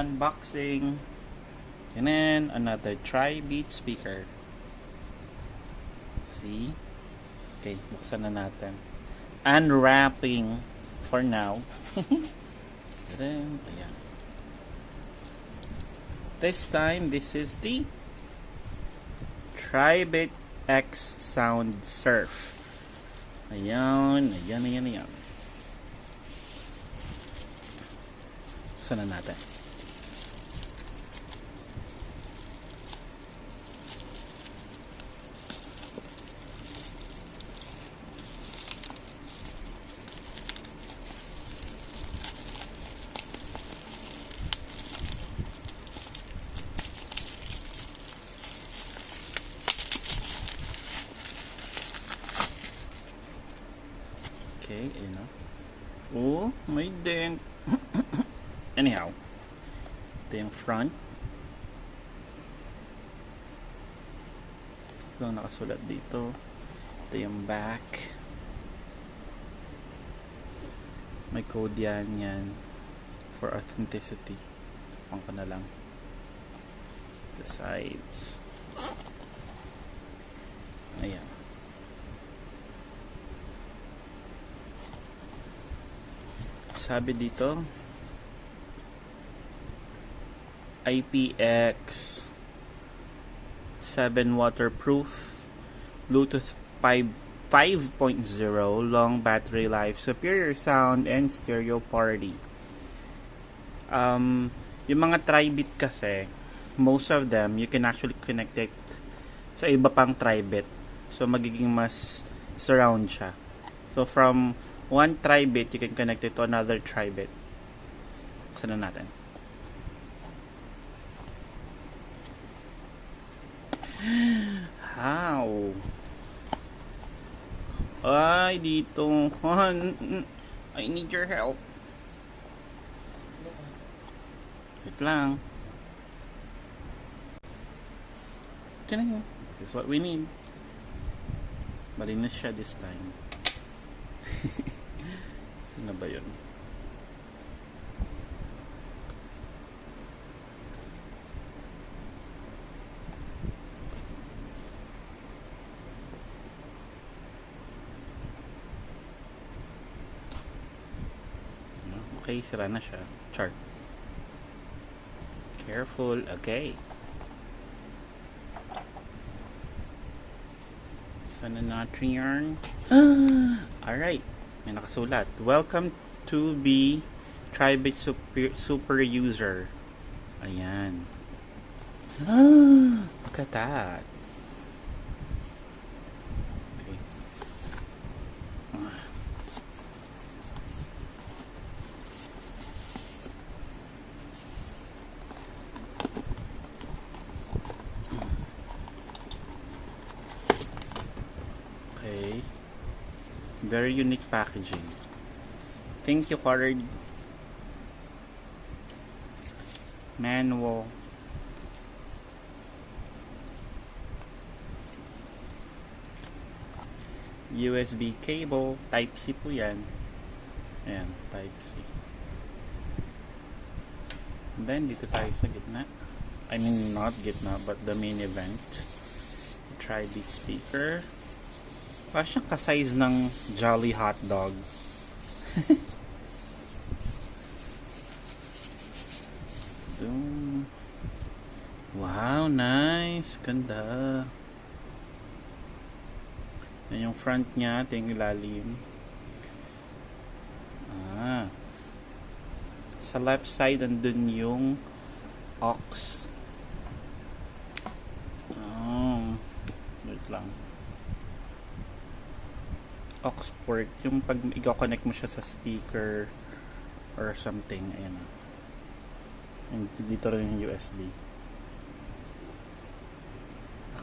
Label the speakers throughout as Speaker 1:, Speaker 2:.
Speaker 1: unboxing. And then another Tribit speaker. See? Okay, buksan na natin. Unwrapping for now. Then, ayan. This time, this is the Tribit XSound Surf. Ayan. Buksan na natin. Okay, ayun o. Oh, may dent. Anyhow, ito yung front. Ito yung nakasulat dito. Ito yung back. May code yan for authenticity. Pang ko na lang. The sides. Ayan. Sabi dito IPX7 waterproof, Bluetooth 5.0, long battery life, superior sound, and stereo party. Yung mga Tribit kasi, most of them, you can actually connect it sa iba pang Tribit. So, magiging mas surround siya. So, from one Tribit, you can connect it to another Tribit. Buksan na natin. How? Ay, dito. I need your help. Wait lang. This is what we need. Malinis siya this time. Ano ba yun? Okay, sira na siya. Chart. Careful. Okay. Sana natin yarn. Alright. May nakasulat. Welcome to be Tribit super user. Ayan. Look at that. Okay. Okay. Very unique packaging. Thank you card. Manual. USB cable. Type C po yan. Ayan, Type C. And then, dito tayo sa gitna. I mean, not gitna, but the main event. Tribit speaker. Parang siyang ka-size ng Jolly Hot Dog. Wow, nice. Ganda. Yan yung front niya. Ito yung ilalim. Sa left side, andun yung aux. Wait lang. Aux port, yung pag i-connect mo siya sa speaker or something, ayan. And dito rin yung USB.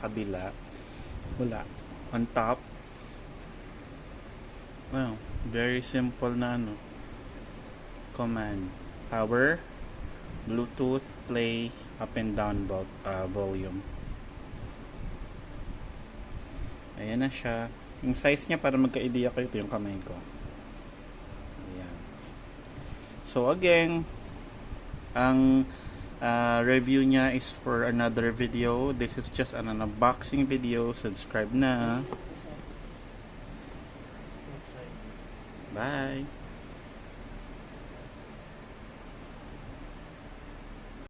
Speaker 1: Kabila, wala. On top, wow, very simple na command. Power, Bluetooth, play, up and down volume. Ayan na siya. Yung size niya, para magka-idea kayo, ito yung kamay ko. Ayan. So again, ang Review niya is for another video. This is just an unboxing video. Subscribe na. Bye.